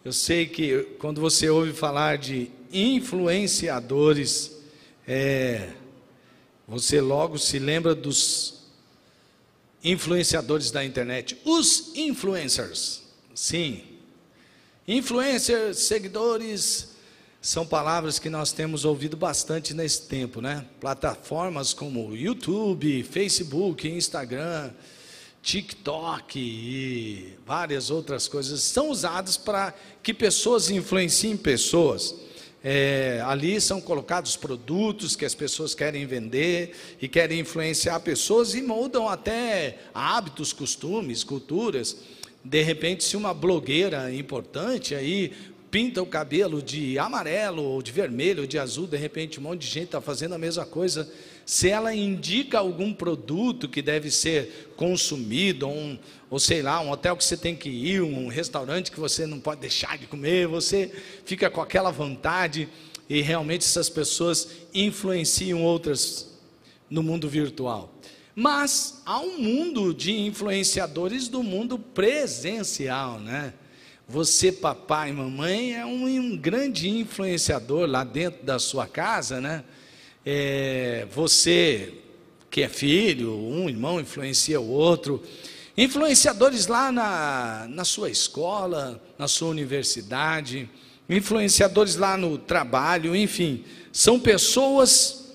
Eu sei que quando você ouve falar de influenciadores, você logo se lembra dos influenciadores da internet, os influencers. Sim, influencers, seguidores, são palavras que nós temos ouvido bastante nesse tempo, né? Plataformas como YouTube, Facebook, Instagram, TikTok e várias outras coisas são usadas para que pessoas influenciem pessoas. Ali são colocados produtos que as pessoas querem vender e querem influenciar pessoas e mudam até hábitos, costumes, culturas. De repente, se uma blogueira importante aí pinta o cabelo de amarelo, ou de vermelho, ou de azul, de repente um monte de gente está fazendo a mesma coisa. Se ela indica algum produto que deve ser consumido, ou sei lá, um hotel que você tem que ir, um restaurante que você não pode deixar de comer, você fica com aquela vontade, e realmente essas pessoas influenciam outras no mundo virtual. Mas há um mundo de influenciadores do mundo presencial, né? Você, papai e mamãe, é um grande influenciador lá dentro da sua casa, né? Você que é filho, um irmão influencia o outro. Influenciadores lá na sua escola, na sua universidade, influenciadores lá no trabalho, enfim, são pessoas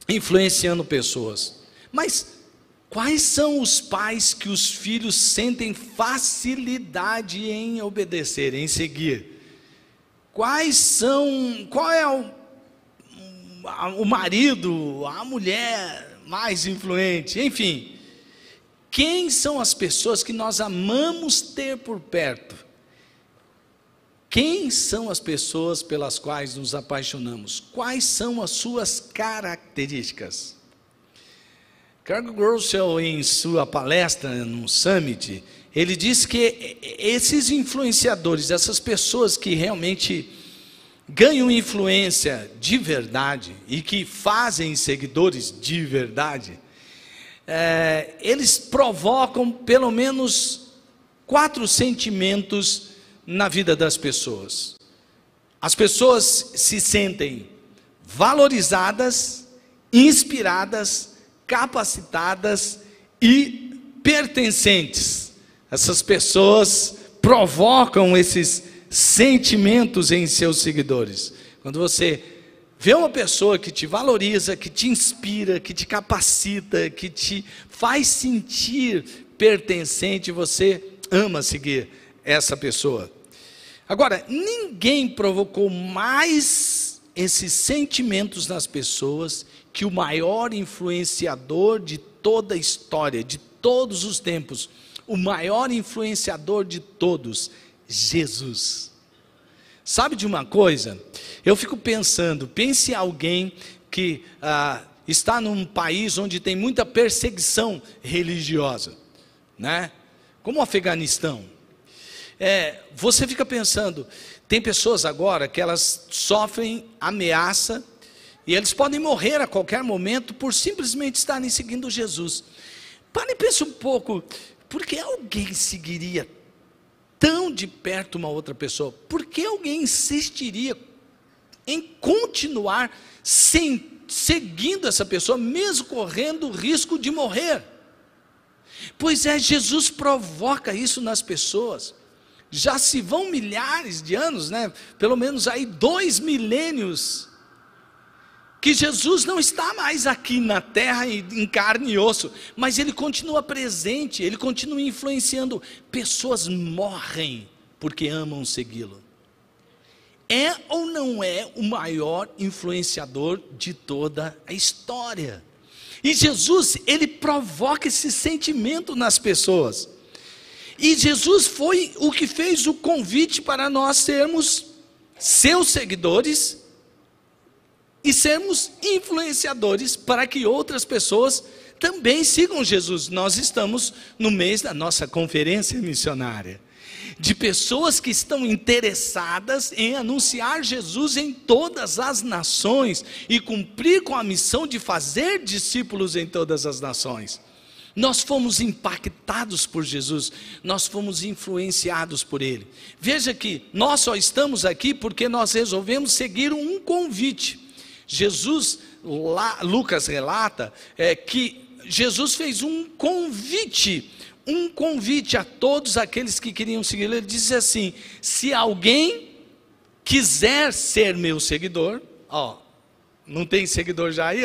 influenciando pessoas. Mas quais são os pais que os filhos sentem facilidade em obedecer, em seguir? Qual é o marido, a mulher mais influente? Enfim, quem são as pessoas que nós amamos ter por perto? Quem são as pessoas pelas quais nos apaixonamos? Quais são as suas características? Craig Groeschel, em sua palestra no Summit, ele diz que esses influenciadores, essas pessoas que realmente ganham influência de verdade e que fazem seguidores de verdade, eles provocam pelo menos 4 sentimentos na vida das pessoas. As pessoas se sentem valorizadas, inspiradas, capacitadas e pertencentes. Essas pessoas provocam esses sentimentos em seus seguidores. Quando você vê uma pessoa que te valoriza, que te inspira, que te capacita, que te faz sentir pertencente, você ama seguir essa pessoa. Agora, ninguém provocou mais esses sentimentos nas pessoas que o maior influenciador de toda a história, de todos os tempos, o maior influenciador de todos, Jesus. Sabe de uma coisa? Eu fico pensando, pense em alguém que está num país onde tem muita perseguição religiosa, né? Como o Afeganistão. Você fica pensando, tem pessoas agora que elas sofrem ameaça, e eles podem morrer a qualquer momento por simplesmente estarem seguindo Jesus. Pare e pense um pouco, por que alguém seguiria tão de perto uma outra pessoa? Por que alguém insistiria em continuar seguindo essa pessoa, mesmo correndo o risco de morrer? Pois Jesus provoca isso nas pessoas. Já se vão milhares de anos, né? Pelo menos aí 2 milênios, que Jesus não está mais aqui na terra em carne e osso, mas Ele continua presente, Ele continua influenciando. Pessoas morrem porque amam segui-lo. É ou não é o maior influenciador de toda a história? E Jesus, Ele provoca esse sentimento nas pessoas. E Jesus foi o que fez o convite para nós sermos seus seguidores e sermos influenciadores para que outras pessoas também sigam Jesus. Nós estamos no mês da nossa conferência missionária, de pessoas que estão interessadas em anunciar Jesus em todas as nações e cumprir com a missão de fazer discípulos em todas as nações. Nós fomos impactados por Jesus, nós fomos influenciados por Ele. Veja que nós só estamos aqui porque nós resolvemos seguir um convite. Jesus, Lucas relata que Jesus fez um convite a todos aqueles que queriam segui-lo. Ele disse assim: se alguém quiser ser meu seguidor, não tem seguidor já aí,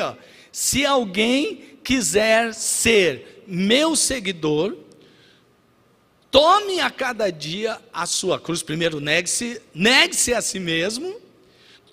se alguém quiser ser meu seguidor, tome a cada dia a sua cruz. Primeiro negue-se a si mesmo,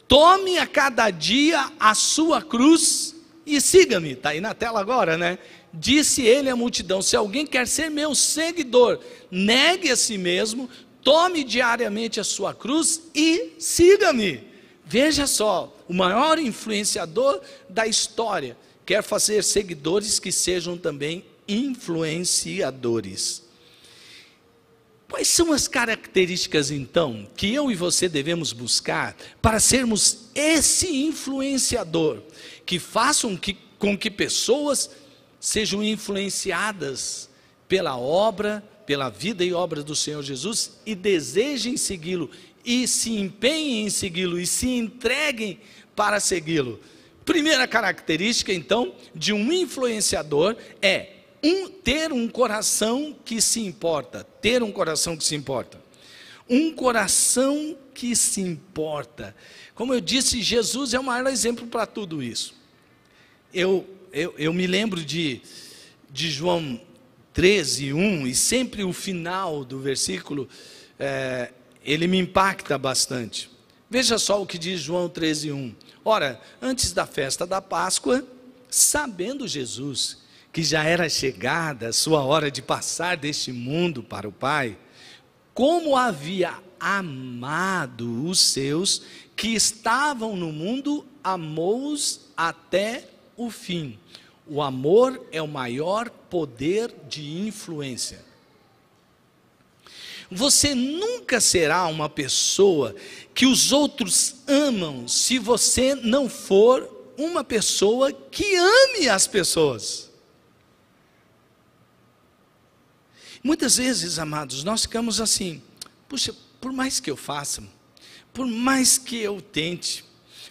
tome a cada dia a sua cruz e siga-me. Está aí na tela agora, né? Disse ele à multidão: se alguém quer ser meu seguidor, negue a si mesmo, tome diariamente a sua cruz e siga-me. Veja só, o maior influenciador da história quer fazer seguidores que sejam também influenciadores. Quais são as características, então, que eu e você devemos buscar para sermos esse influenciador, que façam com que pessoas sejam influenciadas pela obra, pela vida e obra do Senhor Jesus, e desejem segui-lo, e se empenhem em segui-lo, e se entreguem para segui-lo? Primeira característica, então, de um influenciador é ter um coração que se importa. Ter um coração que se importa. Um coração que se importa. Como eu disse, Jesus é o maior exemplo para tudo isso. Eu me lembro de João 13:1, e sempre o final do versículo, ele me impacta bastante. Veja só o que diz João 13:1. Ora, antes da festa da Páscoa, sabendo Jesus que já era chegada a sua hora de passar deste mundo para o Pai, como havia amado os seus que estavam no mundo, amou-os até o fim. O amor é o maior poder de influência. Você nunca será uma pessoa que os outros amam se você não for uma pessoa que ame as pessoas. Muitas vezes, amados, nós ficamos assim: puxa, por mais que eu faça, por mais que eu tente,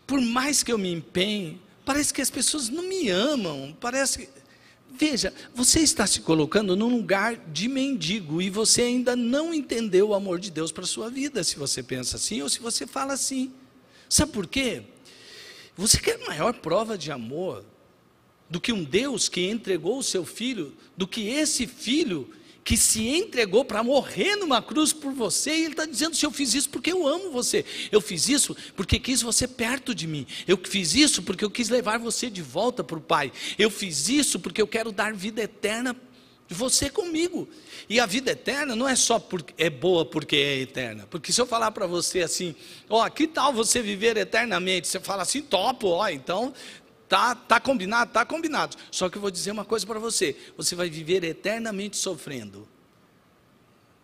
por mais que eu me empenhe, parece que as pessoas não me amam, parece que... Veja, você está se colocando num lugar de mendigo, e você ainda não entendeu o amor de Deus para a sua vida, se você pensa assim, ou se você fala assim. Sabe por quê? Você quer maior prova de amor do que um Deus que entregou o seu filho, do que esse filho que se entregou para morrer numa cruz por você, e ele está dizendo: se eu fiz isso porque eu amo você, eu fiz isso porque quis você perto de mim, eu fiz isso porque eu quis levar você de volta para o Pai, eu fiz isso porque eu quero dar vida eterna de você comigo. E a vida eterna não é só porque é boa, porque é eterna, porque se eu falar para você assim: que tal você viver eternamente? Você fala assim: topo, então... Tá combinado, tá combinado. Só que eu vou dizer uma coisa para você: você vai viver eternamente sofrendo.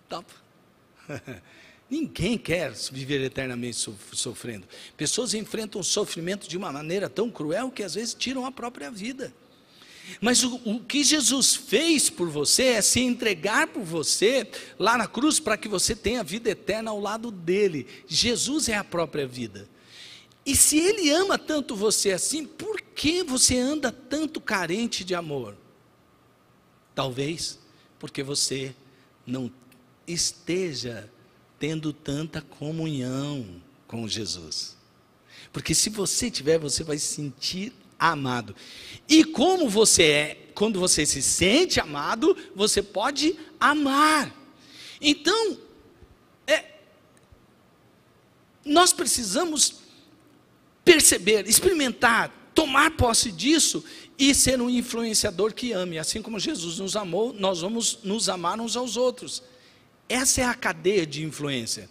Top. Ninguém quer viver eternamente sofrendo. Pessoas enfrentam o sofrimento de uma maneira tão cruel que às vezes tiram a própria vida. Mas o que Jesus fez por você é se entregar por você lá na cruz, para que você tenha vida eterna ao lado dele. Jesus é a própria vida. E se ele ama tanto você assim, por que você anda tanto carente de amor? Talvez porque você não esteja tendo tanta comunhão com Jesus. Porque se você tiver, você vai se sentir amado. E como você é, quando você se sente amado, você pode amar. Então, nós precisamos perceber, experimentar, tomar posse disso e ser um influenciador que ame. Assim como Jesus nos amou, nós vamos nos amar uns aos outros. Essa é a cadeia de influência.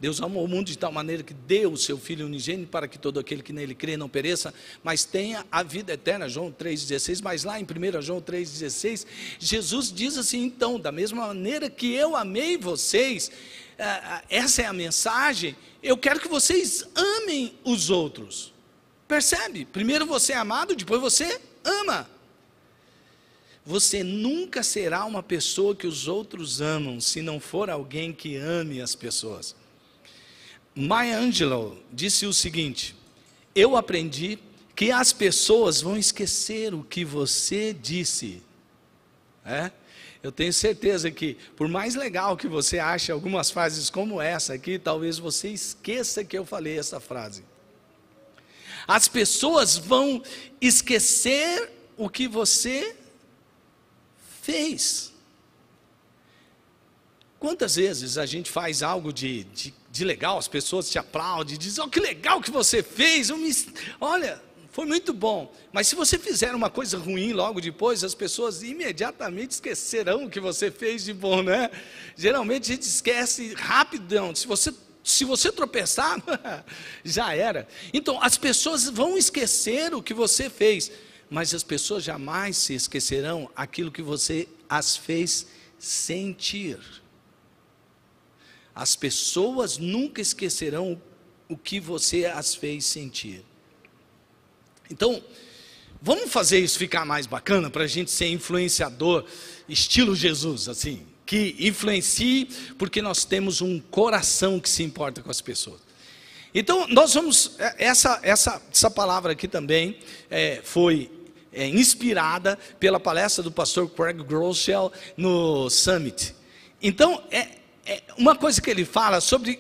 Deus amou o mundo de tal maneira que deu o seu Filho unigênito para que todo aquele que nele crê não pereça, mas tenha a vida eterna. João 3,16, mas lá em 1 João 3,16, Jesus diz assim: então, da mesma maneira que eu amei vocês, essa é a mensagem, eu quero que vocês amem os outros. Percebe? Primeiro você é amado, depois você ama. Você nunca será uma pessoa que os outros amam, se não for alguém que ame as pessoas. Maya Angelou disse o seguinte: eu aprendi que as pessoas vão esquecer o que você disse. Eu tenho certeza que, por mais legal que você ache algumas frases como essa aqui, talvez você esqueça que eu falei essa frase. As pessoas vão esquecer o que você fez. Quantas vezes a gente faz algo de legal, as pessoas te aplaudem, dizem: oh, que legal que você fez, olha, foi muito bom. Mas se você fizer uma coisa ruim logo depois, as pessoas imediatamente esquecerão o que você fez de bom, né? Geralmente a gente esquece rapidão. Se você tropeçar, já era. Então, as pessoas vão esquecer o que você fez, mas as pessoas jamais se esquecerão aquilo que você as fez sentir. As pessoas nunca esquecerão o que você as fez sentir. Então, vamos fazer isso ficar mais bacana, para a gente ser influenciador, estilo Jesus, assim, que influencie, porque nós temos um coração que se importa com as pessoas. Então, nós vamos, essa palavra aqui também foi inspirada pela palestra do pastor Craig Groeschel no Summit. Então, uma coisa que ele fala sobre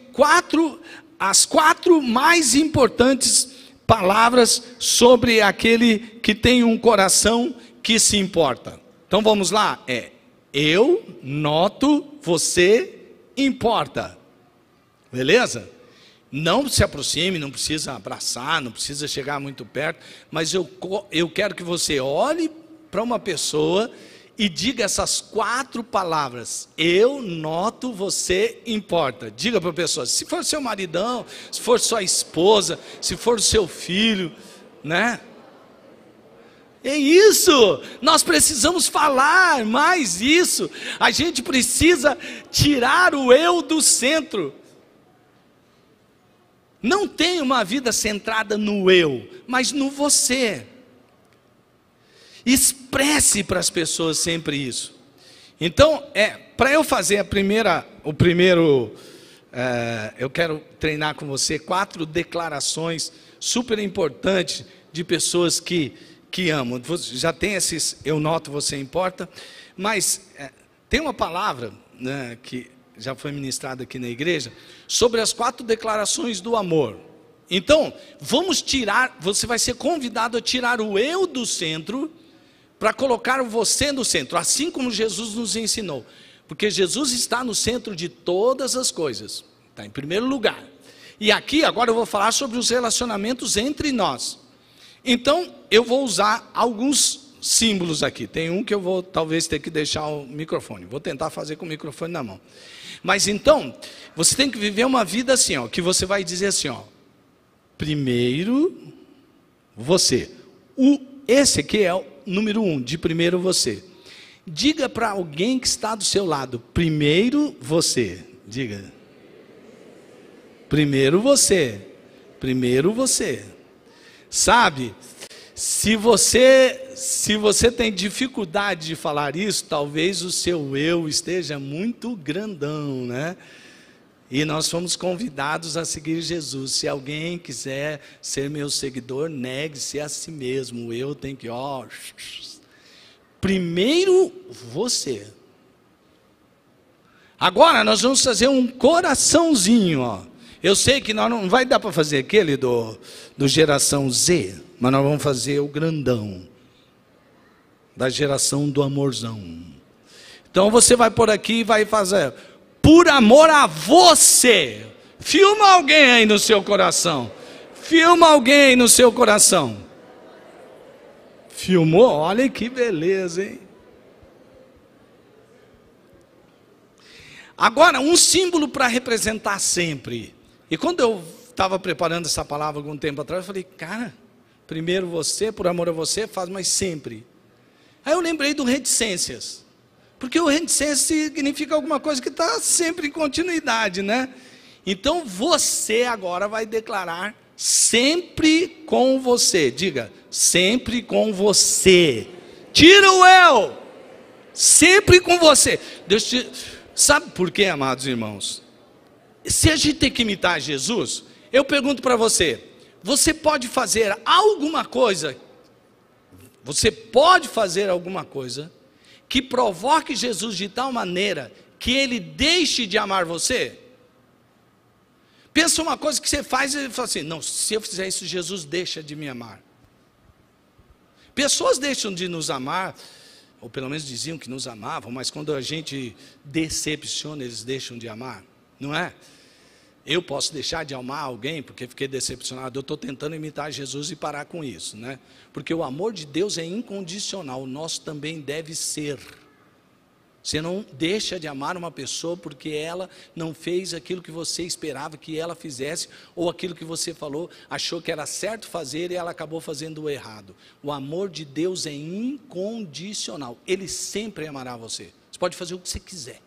as quatro mais importantes palavras sobre aquele que tem um coração que se importa. Então vamos lá, eu noto, você importa, beleza? Não se aproxime, não precisa abraçar, não precisa chegar muito perto, mas eu quero que você olhe para uma pessoa e diga essas 4 palavras: eu noto, você importa. Diga para a pessoa, se for seu maridão, se for sua esposa, se for seu filho, né? É isso, nós precisamos falar mais isso. A gente precisa tirar o eu do centro. Não tem uma vida centrada no eu, mas no você. Expresse para as pessoas sempre isso. Então, para eu fazer eu quero treinar com você 4 declarações super importantes de pessoas que amam. Já tem esses, eu noto, você importa, mas tem uma palavra, né, que já foi ministrada aqui na igreja, sobre as 4 declarações do amor. Então, você vai ser convidado a tirar o eu do centro, para colocar você no centro, assim como Jesus nos ensinou. Porque Jesus está no centro de todas as coisas, está em primeiro lugar. E aqui, agora eu vou falar sobre os relacionamentos entre nós. Então, eu vou usar alguns símbolos aqui. Tem um que eu vou talvez ter que deixar o microfone. Vou tentar fazer com o microfone na mão. Mas então, você tem que viver uma vida assim, ó, que você vai dizer assim, ó: primeiro você. Esse aqui é o número 1, de primeiro você. Diga para alguém que está do seu lado: primeiro você. Diga: primeiro você. Primeiro você. Sabe, se você tem dificuldade de falar isso, talvez o seu eu esteja muito grandão, né? E nós fomos convidados a seguir Jesus. Se alguém quiser ser meu seguidor, negue-se a si mesmo. Eu tenho que, primeiro você. Agora nós vamos fazer um coraçãozinho, ó. Eu sei que nós não vai dar para fazer aquele do geração Z, mas nós vamos fazer o grandão, da geração do amorzão. Então você vai por aqui e vai fazer: por amor a você. Filma alguém aí no seu coração. Filma alguém aí no seu coração. Filmou? Olha que beleza, hein? Agora, um símbolo para representar sempre. E quando eu estava preparando essa palavra algum tempo atrás, eu falei: cara, primeiro você, por amor a você, faz, mas sempre. Aí eu lembrei do reticências. Porque o reticência significa alguma coisa que está sempre em continuidade, né? Então você agora vai declarar sempre com você. Diga: sempre com você. Tira o eu. Sempre com você. Deus te... Sabe por quê, amados irmãos? Se a gente tem que imitar Jesus, eu pergunto para você, você pode fazer alguma coisa, que provoque Jesus de tal maneira que ele deixe de amar você? Pensa uma coisa que você faz e ele fala assim, não, se eu fizer isso, Jesus deixa de me amar. Pessoas deixam de nos amar, ou pelo menos diziam que nos amavam, mas quando a gente decepciona, eles deixam de amar, não é? Eu posso deixar de amar alguém porque fiquei decepcionado, eu estou tentando imitar Jesus e parar com isso, né? Porque o amor de Deus é incondicional, o nosso também deve ser. Você não deixa de amar uma pessoa porque ela não fez aquilo que você esperava que ela fizesse, ou aquilo que você falou, achou que era certo fazer e ela acabou fazendo o errado. O amor de Deus é incondicional, Ele sempre amará você. Você pode fazer o que você quiser,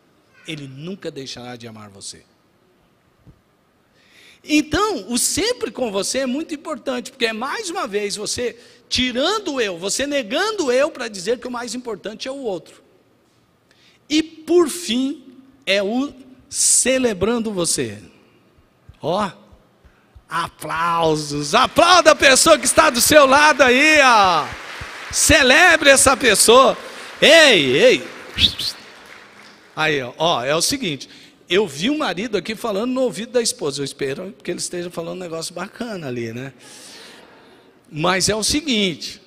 Ele nunca deixará de amar você. Então, o sempre com você é muito importante, porque é mais uma vez você tirando o eu, você negando o eu para dizer que o mais importante é o outro. E por fim, é o celebrando você. Ó, aplausos, aplauda a pessoa que está do seu lado aí, ó. Celebre essa pessoa. Ei. Aí, ó, é o seguinte, eu vi o marido aqui falando no ouvido da esposa, eu espero que ele esteja falando um negócio bacana ali, né? Mas é o seguinte,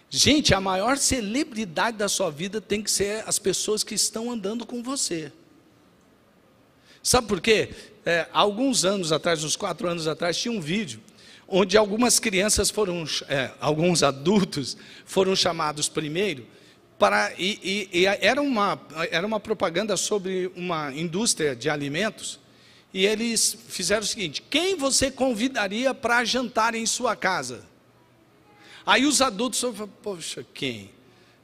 gente, a maior celebridade da sua vida tem que ser as pessoas que estão andando com você. Sabe por quê? Alguns anos atrás, uns 4 anos atrás, tinha um vídeo onde algumas crianças alguns adultos foram chamados primeiro era uma propaganda sobre uma indústria de alimentos, e eles fizeram o seguinte: quem você convidaria para jantar em sua casa? Aí os adultos falaram, poxa, quem?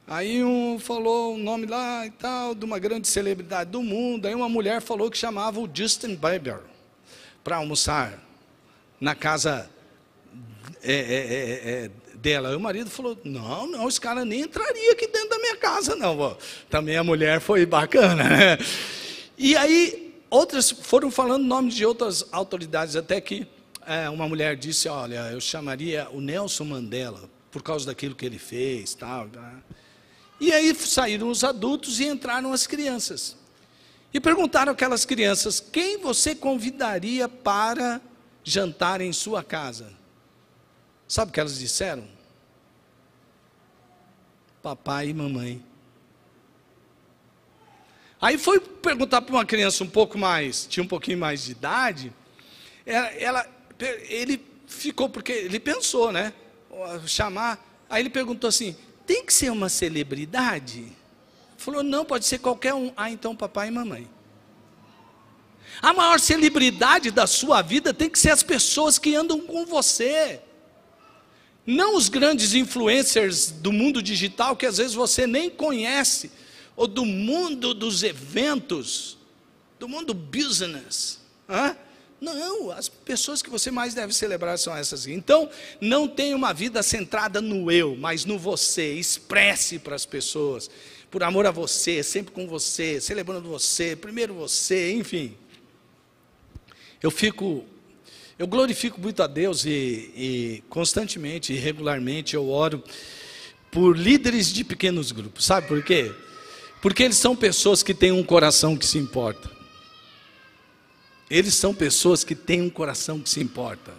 Aí um falou o nome lá e tal, de uma grande celebridade do mundo. Aí uma mulher falou que chamava o Justin Bieber para almoçar na casa dela. Aí o marido falou, não, esse cara nem entraria aqui dentro da minha casa, não. Também a mulher foi bacana, né? E aí outras foram falando nomes de outras autoridades, até que uma mulher disse, olha, eu chamaria o Nelson Mandela, por causa daquilo que ele fez, tal. E aí saíram os adultos e entraram as crianças. E perguntaram aquelas crianças, quem você convidaria para jantar em sua casa? Sabe o que elas disseram? Papai e mamãe. Aí foi perguntar para uma criança tinha um pouquinho mais de idade, ele ficou, porque ele pensou, né? Aí ele perguntou assim, tem que ser uma celebridade? Falou, não, pode ser qualquer um. Então papai e mamãe. A maior celebridade da sua vida tem que ser as pessoas que andam com você. Não os grandes influencers do mundo digital, que às vezes você nem conhece, ou do mundo dos eventos, do mundo business. Não, as pessoas que você mais deve celebrar são essas. Então, não tenha uma vida centrada no eu, mas no você. Expresse para as pessoas, por amor a você, sempre com você, celebrando você, primeiro você, enfim. Eu glorifico muito a Deus e constantemente e regularmente eu oro por líderes de pequenos grupos. Sabe por quê? Porque eles são pessoas que têm um coração que se importa. Eles são pessoas que têm um coração que se importa.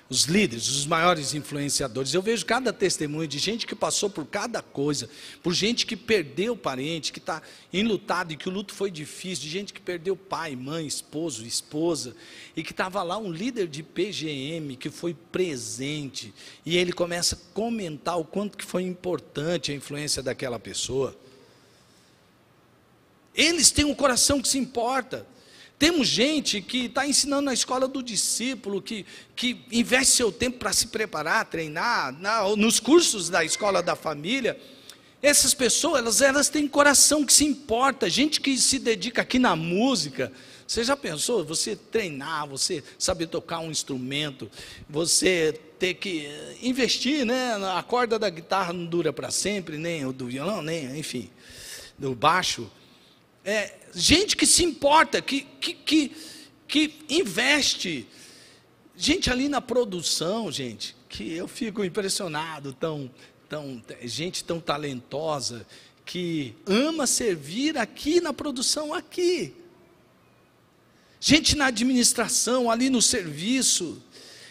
Os líderes, os maiores influenciadores. Eu vejo cada testemunho de gente que passou por cada coisa, por gente que perdeu parente, que está enlutado e que o luto foi difícil, de gente que perdeu pai, mãe, esposo, esposa, e que estava lá um líder de PGM que foi presente, e ele começa a comentar o quanto que foi importante a influência daquela pessoa. Eles têm um coração que se importa. Temos gente que está ensinando na escola do discípulo, que investe seu tempo para se preparar, treinar, nos cursos da escola da família. Essas pessoas, elas têm coração que se importa, gente que se dedica aqui na música, Você já pensou, você treinar, você saber tocar um instrumento, você ter que investir, né? A corda da guitarra não dura para sempre, nem o do violão, nem, enfim, do baixo. Gente que se importa, que investe. Gente ali na produção, gente, que eu fico impressionado, gente tão talentosa, que ama servir aqui na produção, aqui. Gente na administração, ali no serviço.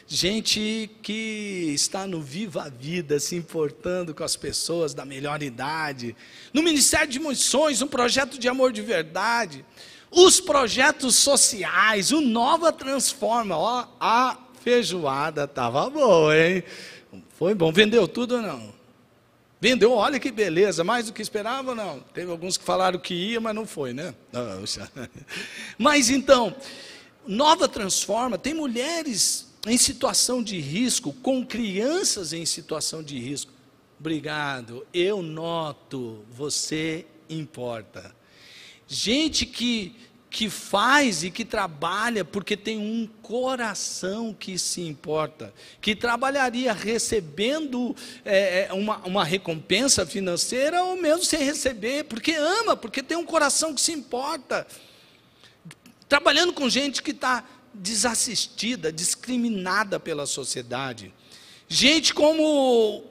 Gente que está no Viva a Vida, se importando com as pessoas da melhor idade. No Ministério de Missões, um projeto de amor de verdade. Os projetos sociais, o Nova Transforma. Ó, a feijoada estava boa, hein? Foi bom. Vendeu tudo ou não? Vendeu, olha que beleza, mais do que esperava ou não? Teve alguns que falaram que ia, mas não foi, né? Mas então, Nova Transforma, tem mulheres em situação de risco, com crianças em situação de risco. Obrigado, eu noto, você importa. Gente que faz e que trabalha porque tem um coração que se importa, que trabalharia recebendo uma recompensa financeira ou mesmo sem receber, porque ama, porque tem um coração que se importa. Trabalhando com gente que está desassistida, discriminada pela sociedade. Gente como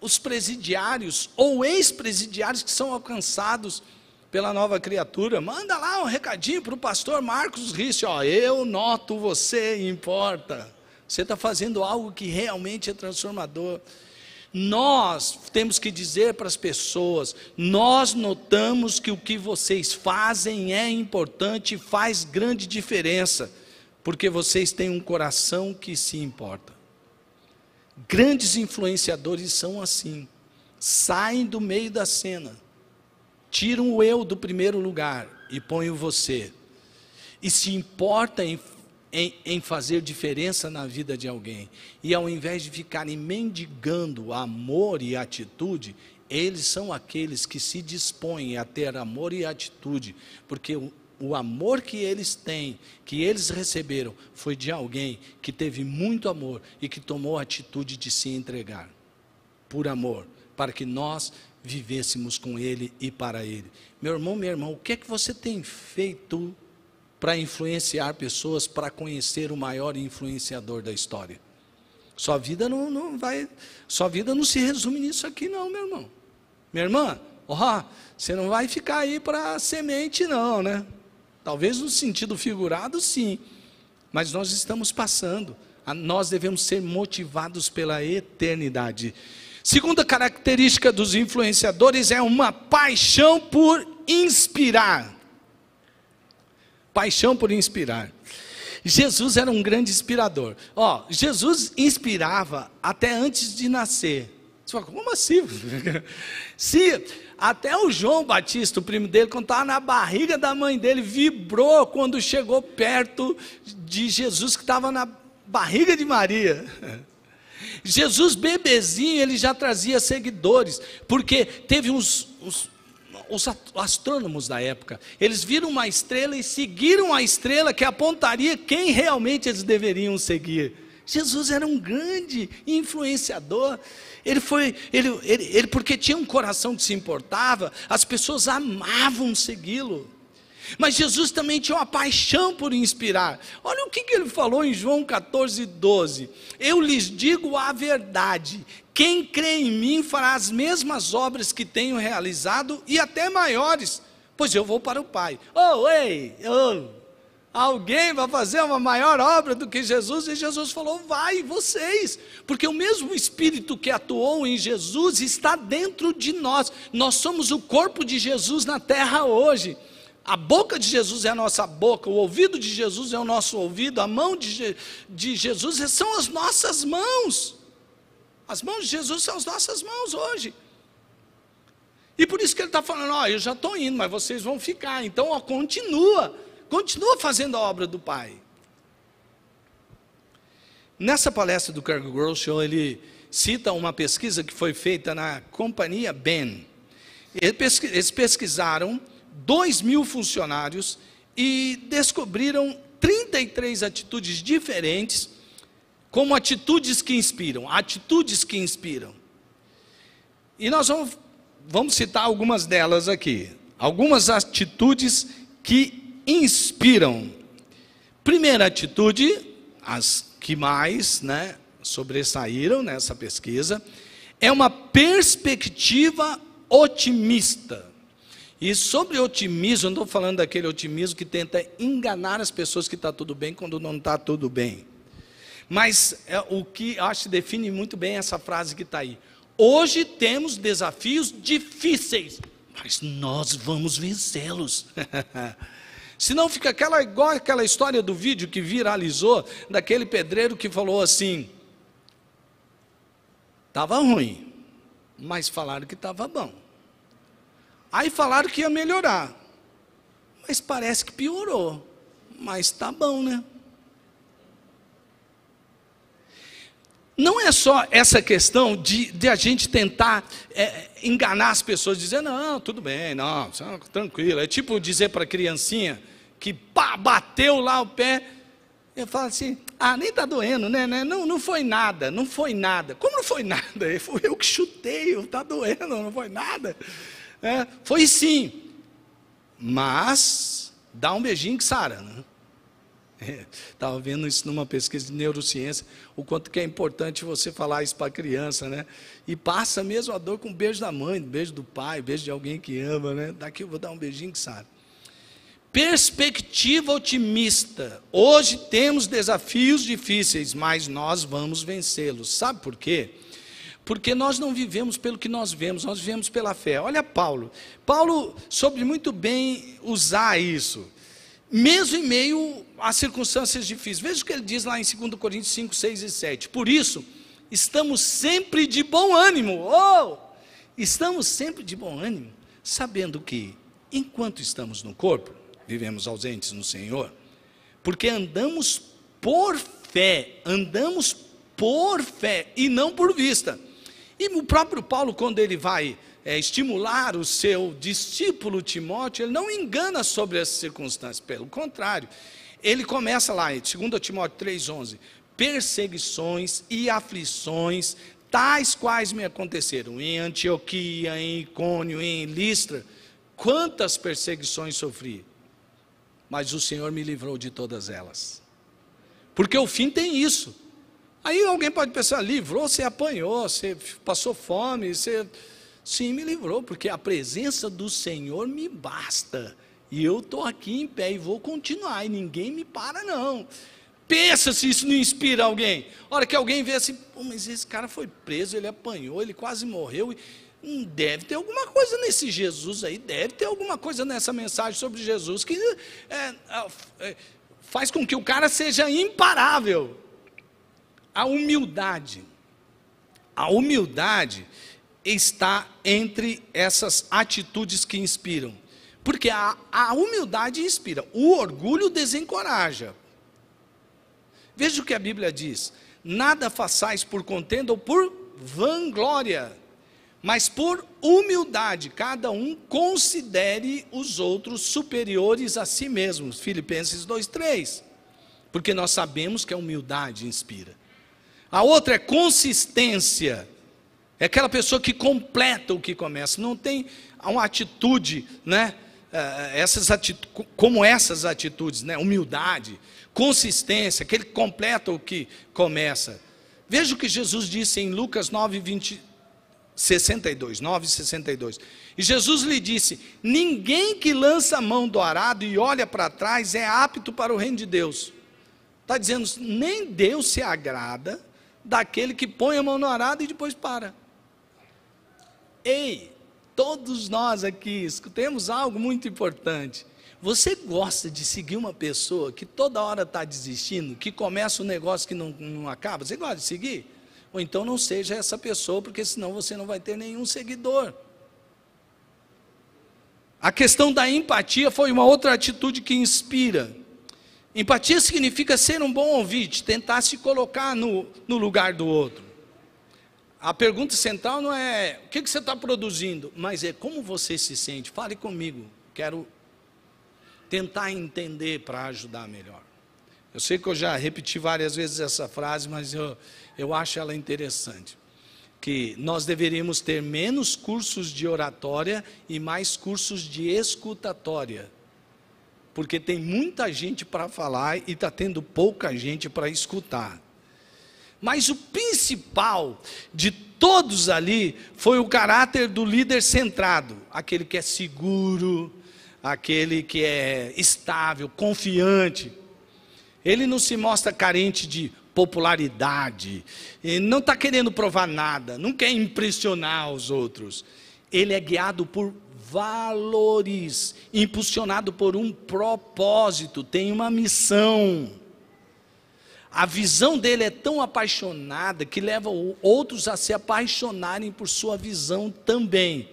os presidiários ou ex-presidiários que são alcançados pela nova criatura. Manda lá um recadinho para o pastor Marcos Risse, ó, eu noto, você importa. Você está fazendo algo que realmente é transformador. Nós temos que dizer para as pessoas, nós notamos que o que vocês fazem é importante e faz grande diferença, porque vocês têm um coração que se importa. Grandes influenciadores são assim, saem do meio da cena, tiram o eu do primeiro lugar e põem o você, e se importa em fazer diferença na vida de alguém, e ao invés de ficarem mendigando amor e atitude, eles são aqueles que se dispõem a ter amor e atitude, porque o amor que eles têm, que eles receberam, foi de alguém que teve muito amor e que tomou a atitude de se entregar, por amor, para que nós vivêssemos com Ele e para Ele. Meu irmão, minha irmã, o que é que você tem feito para influenciar pessoas, para conhecer o maior influenciador da história? Sua vida sua vida não se resume nisso aqui não, meu irmão. Minha irmã, você não vai ficar aí para semente não, né? Talvez no sentido figurado sim, mas nós estamos passando, nós devemos ser motivados pela eternidade. Segunda característica dos influenciadores é uma paixão por inspirar. Paixão por inspirar. Jesus era um grande inspirador. Jesus inspirava até antes de nascer. Você fala, como assim? Se até o João Batista, o primo dele, quando estava na barriga da mãe dele, vibrou quando chegou perto de Jesus, que estava na barriga de Maria. Jesus bebezinho, ele já trazia seguidores, porque teve os astrônomos da época, eles viram uma estrela e seguiram a estrela que apontaria quem realmente eles deveriam seguir. Jesus era um grande influenciador, ele porque tinha um coração que se importava, as pessoas amavam segui-lo. Mas Jesus também tinha uma paixão por inspirar. Olha o que ele falou em João 14:12. Eu lhes digo a verdade, quem crê em mim fará as mesmas obras que tenho realizado e até maiores, pois eu vou para o Pai. Alguém vai fazer uma maior obra do que Jesus? E Jesus falou, vai vocês, porque o mesmo Espírito que atuou em Jesus está dentro de nós. Nós somos o corpo de Jesus na terra hoje. A boca de Jesus é a nossa boca, o ouvido de Jesus é o nosso ouvido, a mão de Jesus são as nossas mãos. As mãos de Jesus são as nossas mãos hoje. E por isso que ele está falando, eu já estou indo, mas vocês vão ficar. Então, continua fazendo a obra do Pai. Nessa palestra do Craig Groeschel, ele cita uma pesquisa que foi feita na companhia Ben. Eles pesquisaram 2.000 funcionários e descobriram 33 atitudes diferentes, como atitudes que inspiram, E nós vamos citar algumas delas aqui. Algumas atitudes que inspiram. Primeira atitude, as que mais sobressaíram nessa pesquisa, é uma perspectiva otimista. E sobre otimismo, eu não estou falando daquele otimismo que tenta enganar as pessoas que está tudo bem quando não está tudo bem. Mas o que acho que define muito bem essa frase que está aí. Hoje temos desafios difíceis, mas nós vamos vencê-los. Senão fica igual aquela história do vídeo que viralizou, daquele pedreiro que falou assim, estava ruim, mas falaram que estava bom. Aí falaram que ia melhorar, mas parece que piorou, mas está bom, né? Não é só essa questão de a gente tentar enganar as pessoas, dizer, não, tudo bem, não, tranquilo. É tipo dizer para a criancinha que bateu lá o pé, eu falo assim, nem está doendo, né? Não foi nada. Como não foi nada? Foi eu que chutei, está doendo, não foi nada. Foi sim, mas dá um beijinho que sara, né? Estava vendo isso numa pesquisa de neurociência, o quanto que é importante você falar isso para a criança, né? E passa mesmo a dor com um beijo da mãe, beijo do pai, beijo de alguém que ama, né? Daqui eu vou dar um beijinho que sara. Perspectiva otimista. Hoje temos desafios difíceis, mas nós vamos vencê-los. Sabe por quê? Porque nós não vivemos pelo que nós vemos pela fé. Olha Paulo soube muito bem usar isso, mesmo em meio a circunstâncias difíceis. Veja o que ele diz lá em 2 Coríntios 5, 6 e 7. Por isso, estamos sempre de bom ânimo. Estamos sempre de bom ânimo, sabendo que, enquanto estamos no corpo, vivemos ausentes no Senhor, porque andamos por fé e não por vista. E o próprio Paulo, quando ele vai estimular o seu discípulo Timóteo, ele não engana sobre as circunstâncias, pelo contrário, ele começa lá em 2 Timóteo 3,11, perseguições e aflições, tais quais me aconteceram em Antioquia, em Icônio, em Listra, quantas perseguições sofri, mas o Senhor me livrou de todas elas, porque o fim tem isso. Aí alguém pode pensar, livrou, você apanhou, você passou fome, sim, me livrou, porque a presença do Senhor me basta, e eu estou aqui em pé, e vou continuar, e ninguém me para não. Pensa se isso não inspira alguém. A hora que alguém vê assim, mas esse cara foi preso, ele apanhou, ele quase morreu, deve ter alguma coisa nesse Jesus aí, deve ter alguma coisa nessa mensagem sobre Jesus, que faz com que o cara seja imparável. A humildade está entre essas atitudes que inspiram, porque a humildade inspira, o orgulho desencoraja. Veja o que a Bíblia diz, nada façais por contenda ou por vanglória, mas por humildade, cada um considere os outros superiores a si mesmos, Filipenses 2:3, porque nós sabemos que a humildade inspira. A outra é consistência, é aquela pessoa que completa o que começa, não tem uma atitude, como essas atitudes, humildade, consistência, aquele que completa o que começa. Veja o que Jesus disse em Lucas 9:62, e Jesus lhe disse, ninguém que lança a mão do arado e olha para trás é apto para o reino de Deus. Está dizendo, nem Deus se agrada daquele que põe a mão no arado e depois para. Ei, todos nós aqui escutemos algo muito importante. Você gosta de seguir uma pessoa que toda hora está desistindo, que começa um negócio que não acaba? Você gosta de seguir? Ou então não seja essa pessoa, porque senão você não vai ter nenhum seguidor. A questão da empatia foi uma outra atitude que inspira. Empatia significa ser um bom ouvinte, tentar se colocar no lugar do outro. A pergunta central não é o que você está produzindo, mas é como você se sente. Fale comigo, tentar entender para ajudar melhor. Eu sei que eu já repeti várias vezes essa frase, mas eu acho ela interessante. Que nós deveríamos ter menos cursos de oratória e mais cursos de escutatória. Porque tem muita gente para falar e está tendo pouca gente para escutar. Mas o principal de todos ali foi o caráter do líder centrado. Aquele que é seguro, aquele que é estável, confiante. Ele não se mostra carente de popularidade, ele não está querendo provar nada, não quer impressionar os outros. Ele é guiado por valores, impulsionado por um propósito, tem uma missão. A visão dele é tão apaixonada que leva outros a se apaixonarem por sua visão também.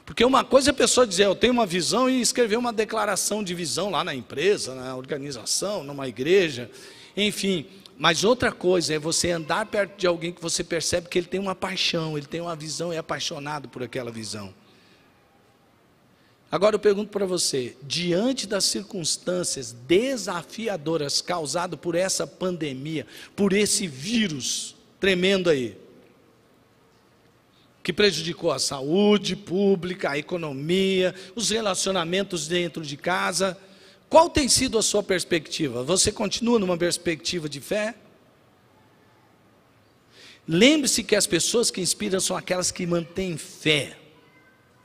Porque uma coisa é a pessoa dizer, eu tenho uma visão, e escrever uma declaração de visão lá na empresa, na organização, numa igreja, enfim. Mas outra coisa é você andar perto de alguém que você percebe que ele tem uma paixão, ele tem uma visão e é apaixonado por aquela visão. Agora eu pergunto para você, diante das circunstâncias desafiadoras causadas por essa pandemia, por esse vírus tremendo aí, que prejudicou a saúde pública, a economia, os relacionamentos dentro de casa, qual tem sido a sua perspectiva? Você continua numa perspectiva de fé? Lembre-se que as pessoas que inspiram são aquelas que mantêm fé,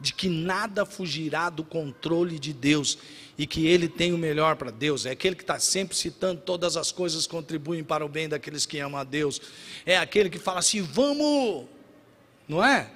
de que nada fugirá do controle de Deus, e que Ele tem o melhor para Deus. É aquele que está sempre citando todas as coisas contribuem para o bem daqueles que amam a Deus. É aquele que fala assim, vamos, não é?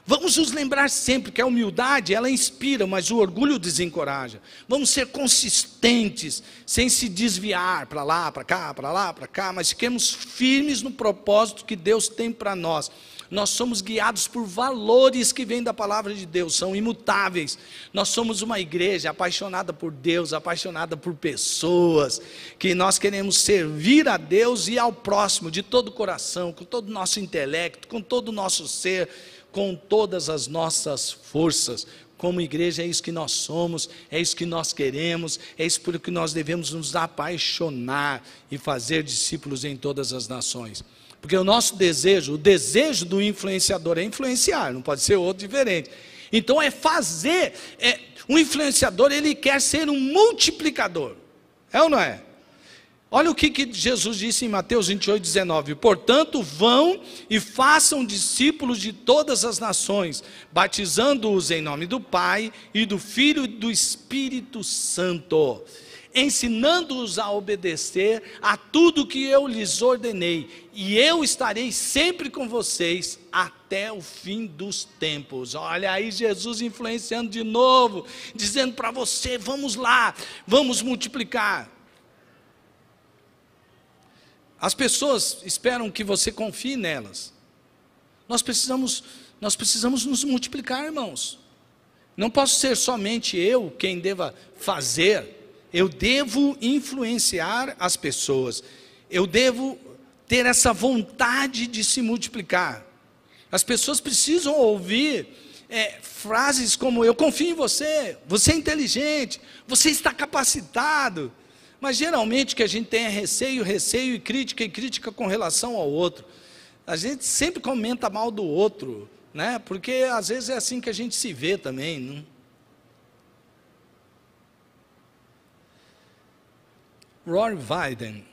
Vamos nos lembrar sempre que a humildade, ela inspira, mas o orgulho desencoraja. Vamos ser consistentes, sem se desviar para lá, para cá, para lá, para cá, mas fiquemos firmes no propósito que Deus tem para nós. Nós somos guiados por valores que vêm da palavra de Deus, são imutáveis. Nós somos uma igreja apaixonada por Deus, apaixonada por pessoas, que nós queremos servir a Deus e ao próximo de todo o coração, com todo o nosso intelecto, com todo o nosso ser, com todas as nossas forças. Como igreja é isso que nós somos, é isso que nós queremos, é isso por que nós devemos nos apaixonar e fazer discípulos em todas as nações. Porque o nosso desejo, o desejo do influenciador é influenciar, não pode ser outro diferente. Então é fazer, o influenciador ele quer ser um multiplicador, é ou não é? Olha o que Jesus disse em Mateus 28:19, portanto vão e façam discípulos de todas as nações, batizando-os em nome do Pai e do Filho e do Espírito Santo, ensinando-os a obedecer a tudo que eu lhes ordenei, e eu estarei sempre com vocês até o fim dos tempos. Olha aí Jesus influenciando de novo, dizendo para você, vamos lá, vamos multiplicar. As pessoas esperam que você confie nelas. Nós precisamos nos multiplicar, irmãos. Não posso ser somente eu quem deva fazer. Eu devo influenciar as pessoas. Eu devo ter essa vontade de se multiplicar. As pessoas precisam ouvir frases como, eu confio em você, você é inteligente, você está capacitado. Mas geralmente o que a gente tem é receio e crítica com relação ao outro. A gente sempre comenta mal do outro, né? Porque às vezes é assim que a gente se vê também, não? Rory Vaden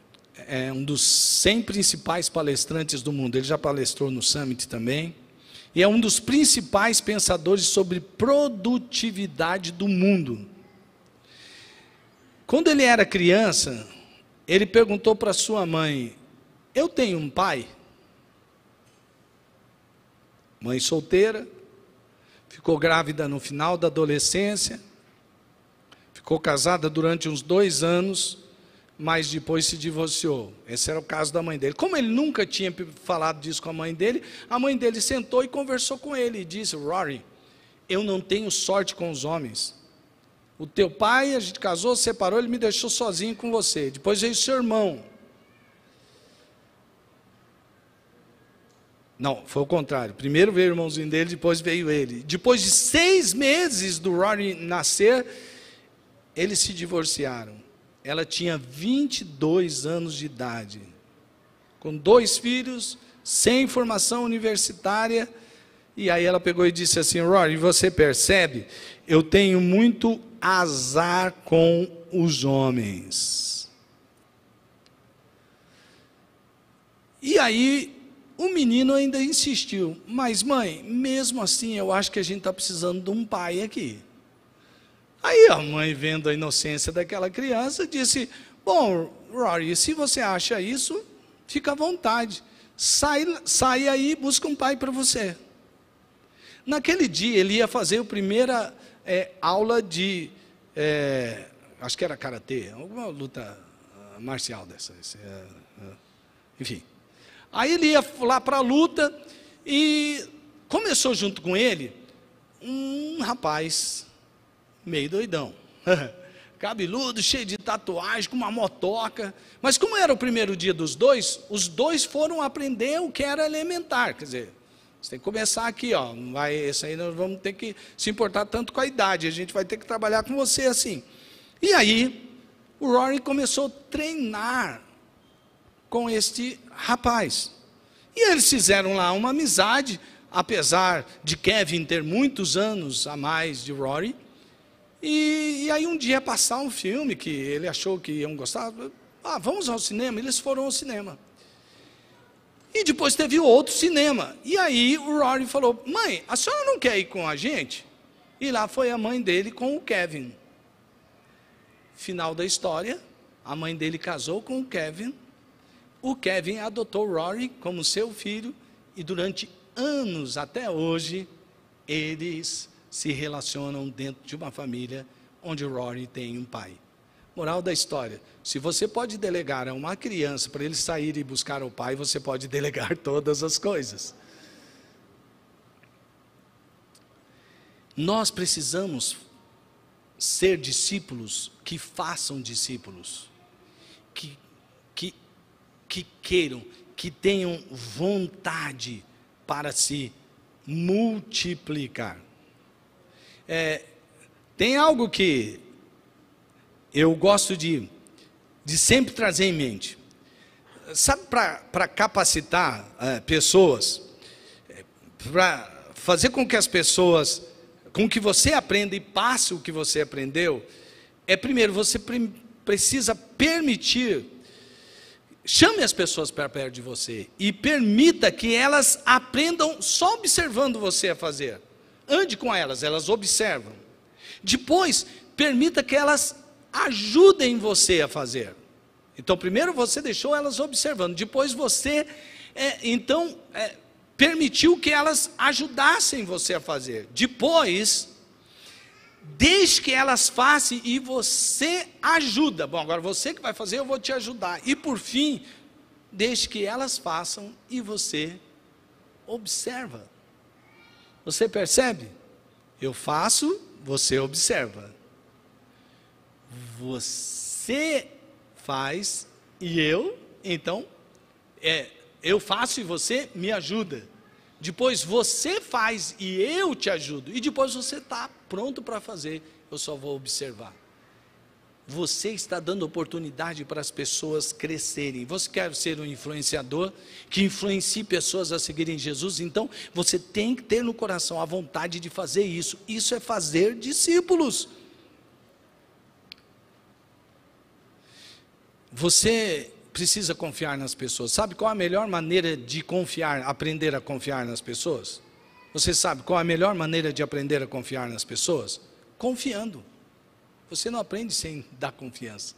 é um dos 100 principais palestrantes do mundo. Ele já palestrou no Summit também. E é um dos principais pensadores sobre produtividade do mundo. Quando ele era criança, ele perguntou para sua mãe, eu tenho um pai? Mãe solteira, ficou grávida no final da adolescência, ficou casada durante uns 2 anos, mas depois se divorciou. Esse era o caso da mãe dele. Como ele nunca tinha falado disso com a mãe dele sentou e conversou com ele e disse, Rory, eu não tenho sorte com os homens. O teu pai, a gente casou, separou, ele me deixou sozinho com você. Depois veio seu irmão. Não, foi o contrário. Primeiro veio o irmãozinho dele, depois veio ele. Depois de 6 meses do Rory nascer, eles se divorciaram. Ela tinha 22 anos de idade, com 2 filhos, sem formação universitária. E aí ela pegou e disse assim: Rory, você percebe? Eu tenho muito azar com os homens. E aí o menino ainda insistiu: mas mãe, mesmo assim eu acho que a gente está precisando de um pai aqui. Aí a mãe, vendo a inocência daquela criança, disse: bom, Rory, se você acha isso, fica à vontade. Sai aí e busca um pai para você. Naquele dia, ele ia fazer a primeira aula de, acho que era karatê, alguma luta marcial dessa. Enfim. Aí ele ia lá para a luta e começou junto com ele um rapaz meio doidão, cabeludo, cheio de tatuagem, com uma motoca. Mas como era o primeiro dia dos dois, os dois foram aprender o que era elementar. Quer dizer, você tem que começar aqui, ó. Não vai, esse aí nós vamos ter que se importar tanto com a idade, a gente vai ter que trabalhar com você assim. E aí, o Rory começou a treinar com este rapaz. E eles fizeram lá uma amizade, apesar de Kevin ter muitos anos a mais de Rory. E aí um dia passar um filme que ele achou que iam gostar. Vamos ao cinema. Eles foram ao cinema. E depois teve outro cinema. E aí o Rory falou: mãe, a senhora não quer ir com a gente? E lá foi a mãe dele com o Kevin. Final da história, a mãe dele casou com o Kevin. O Kevin adotou o Rory como seu filho. E durante anos, até hoje, eles se relacionam dentro de uma família onde o Rory tem um pai. Moral da história: se você pode delegar a uma criança para ele sair e buscar o pai, você pode delegar todas as coisas. Nós precisamos ser discípulos que façam discípulos, que queiram, que tenham vontade para se multiplicar. Tem algo que eu gosto de sempre trazer em mente. Sabe, para capacitar pessoas, para fazer com que as pessoas, com que você aprenda e passe o que você aprendeu, primeiro, você precisa permitir, chame as pessoas para perto de você e permita que elas aprendam só observando você a fazer. Ande com elas, elas observam. Depois, permita que elas ajudem você a fazer. Então, primeiro você deixou elas observando. Depois você, permitiu que elas ajudassem você a fazer. Depois, deixe que elas façam e você ajuda. Bom, agora você que vai fazer, eu vou te ajudar. E por fim, deixe que elas façam e você observa. Você percebe? Eu faço, você observa. Você faz e eu, então, eu faço e você me ajuda. Depois você faz e eu te ajudo. E depois você está pronto para fazer, eu só vou observar. Você está dando oportunidade para as pessoas crescerem. Você quer ser um influenciador que influencie pessoas a seguirem Jesus? Então, você tem que ter no coração a vontade de fazer isso. Isso é fazer discípulos. Você precisa confiar nas pessoas. Sabe qual a melhor maneira de confiar, aprender a confiar nas pessoas? Você sabe qual a melhor maneira de aprender a confiar nas pessoas? Confiando. Você não aprende sem dar confiança.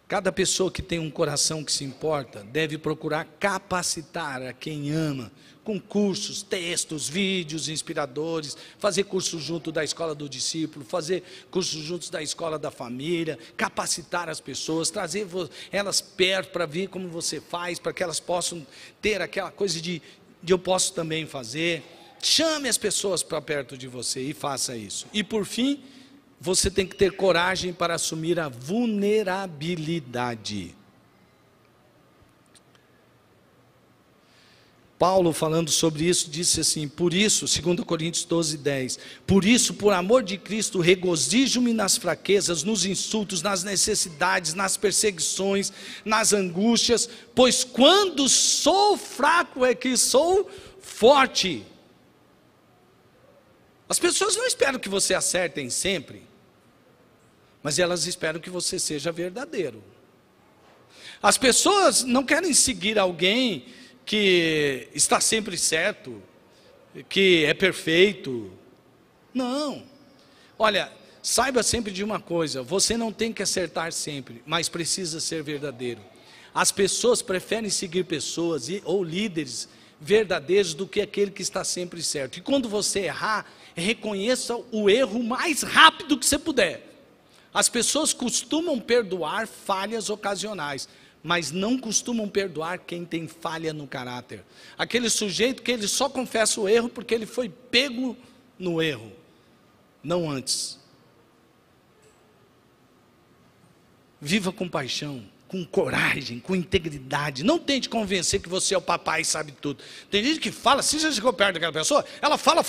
Cada pessoa que tem um coração que se importa deve procurar capacitar a quem ama, com cursos, textos, vídeos inspiradores, fazer cursos junto da escola do discípulo, fazer cursos juntos da escola da família, capacitar as pessoas, trazer elas perto para ver como você faz, para que elas possam ter aquela coisa de eu posso também fazer. Chame as pessoas para perto de você e faça isso. E por fim, você tem que ter coragem para assumir a vulnerabilidade. Paulo, falando sobre isso, disse assim: por isso, 2 Coríntios 12:10, por isso, por amor de Cristo, regozijo-me nas fraquezas, nos insultos, nas necessidades, nas perseguições, nas angústias, pois quando sou fraco é que sou forte. As pessoas não esperam que você acertem sempre, mas elas esperam que você seja verdadeiro. As pessoas não querem seguir alguém que está sempre certo, que é perfeito. Não. Olha, saiba sempre de uma coisa: você não tem que acertar sempre, mas precisa ser verdadeiro. As pessoas preferem seguir pessoas ou líderes verdadeiros do que aquele que está sempre certo. E quando você errar, reconheça o erro o mais rápido que você puder. As pessoas costumam perdoar falhas ocasionais, mas não costumam perdoar quem tem falha no caráter. Aquele sujeito que ele só confessa o erro porque ele foi pego no erro, não antes. Viva com paixão, com coragem, com integridade. Não tente convencer que você é o papai e sabe tudo. Tem gente que fala, se você chegou perto daquela pessoa, ela fala,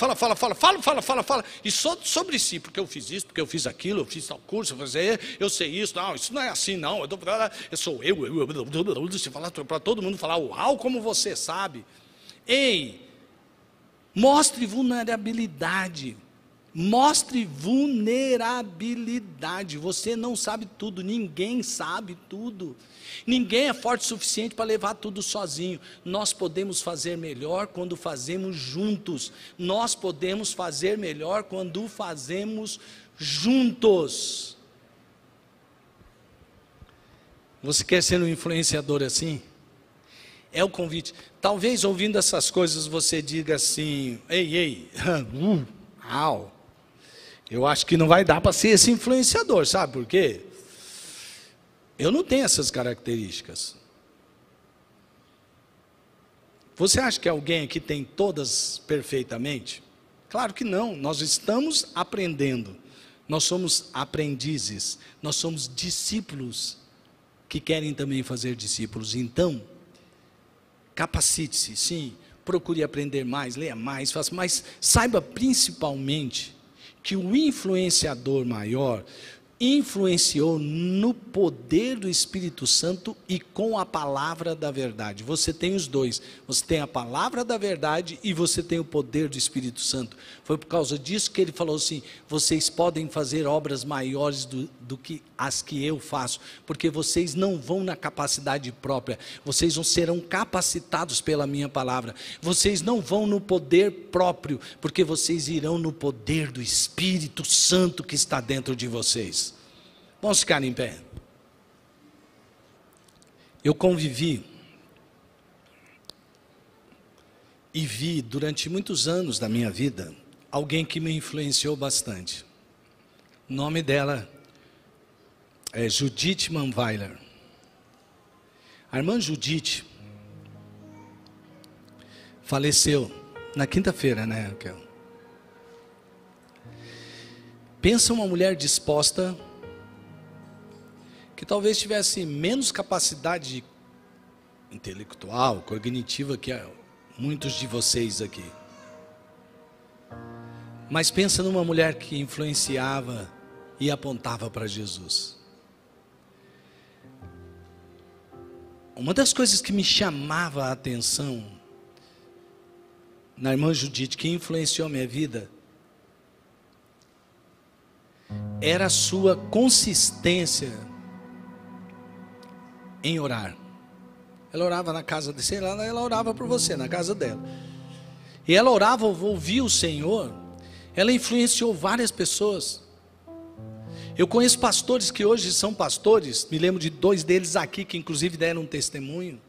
e só sobre si, porque eu fiz isso, porque eu fiz aquilo, eu fiz tal curso, eu sei isso, não, isso não é assim não, eu sou eu, você fala para todo mundo falar, uau, como você sabe. Ei, mostre vulnerabilidade. Mostre vulnerabilidade. Você não sabe tudo, ninguém sabe tudo. Ninguém é forte o suficiente para levar tudo sozinho. Nós podemos fazer melhor quando fazemos juntos. Nós podemos fazer melhor quando fazemos juntos. Você quer ser um influenciador assim? É o convite. Talvez ouvindo essas coisas você diga assim: ei, au. Eu acho que não vai dar para ser esse influenciador, sabe por quê? Eu não tenho essas características. Você acha que alguém aqui tem todas perfeitamente? Claro que não, nós estamos aprendendo. Nós somos aprendizes, nós somos discípulos que querem também fazer discípulos. Então, capacite-se, sim, procure aprender mais, leia mais, faça mais. Saiba principalmente que o influenciador maior influenciou no poder do Espírito Santo e com a palavra da verdade. Você tem os dois, você tem a palavra da verdade e você tem o poder do Espírito Santo. Foi por causa disso que ele falou assim: vocês podem fazer obras maiores do que as que eu faço, porque vocês não vão na capacidade própria, vocês não serão capacitados pela minha palavra, vocês não vão no poder próprio, porque vocês irão no poder do Espírito Santo que está dentro de vocês. Vamos ficar em pé. Eu convivi e vi durante muitos anos da minha vida alguém que me influenciou bastante. O nome dela é Judith Manweiler. A irmã Judith faleceu na quinta-feira, né, Raquel? Pensa uma mulher disposta, que talvez tivesse menos capacidade intelectual, cognitiva que muitos de vocês aqui. Mas pensa numa mulher que influenciava e apontava para Jesus. Uma das coisas que me chamava a atenção na irmã Judith, que influenciou a minha vida, era a sua consistência em orar. Ela orava na casa de, sei lá, ela orava por você, na casa dela. E ela orava, ouvia o Senhor. Ela influenciou várias pessoas. Eu conheço pastores que hoje são pastores, me lembro de 2 deles aqui, que inclusive deram um testemunho,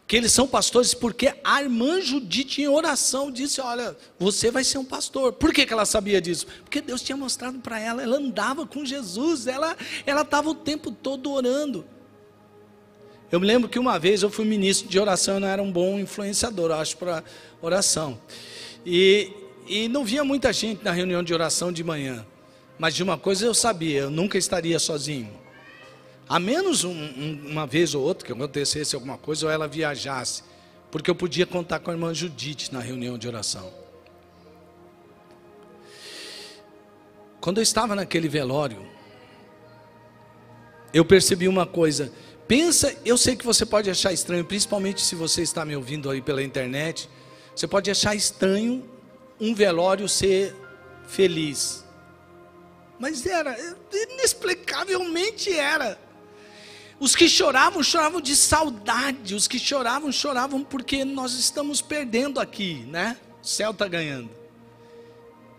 que eles são pastores porque a irmã Judith em oração disse: olha, você vai ser um pastor. Por que ela sabia disso? Porque Deus tinha mostrado para ela, ela andava com Jesus, ela estava o tempo todo orando. Eu me lembro que uma vez eu fui ministro de oração, eu não era um bom influenciador, eu acho, para oração. E não via muita gente na reunião de oração de manhã. Mas de uma coisa eu sabia, eu nunca estaria sozinho. A menos uma vez ou outra que acontecesse alguma coisa, ou ela viajasse. porque eu podia contar com a irmã Judite na reunião de oração. Quando eu estava naquele velório, eu percebi uma coisa. Pensa, eu sei que você pode achar estranho, principalmente se você está me ouvindo aí pela internet. Você pode achar estranho um velório ser feliz. Mas era, inexplicavelmente era. Os que choravam, choravam de saudade. Os que choravam, choravam porque nós estamos perdendo aqui, né? O céu está ganhando.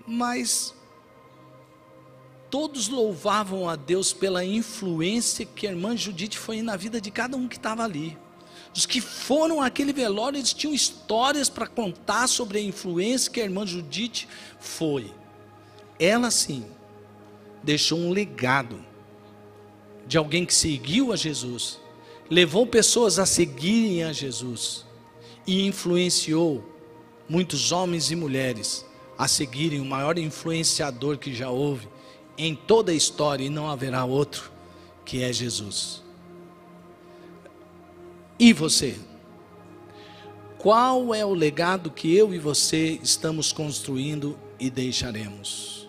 Mas todos louvavam a Deus pela influência que a irmã Judite foi na vida de cada um que estava ali. Os que foram àquele velório, eles tinham histórias para contar sobre a influência que a irmã Judite foi. Ela sim, deixou um legado de alguém que seguiu a Jesus, levou pessoas a seguirem a Jesus e influenciou muitos homens e mulheres a seguirem o maior influenciador que já houve em toda a história, e não haverá outro, que é Jesus. E você? Qual é o legado que eu e você estamos construindo e deixaremos?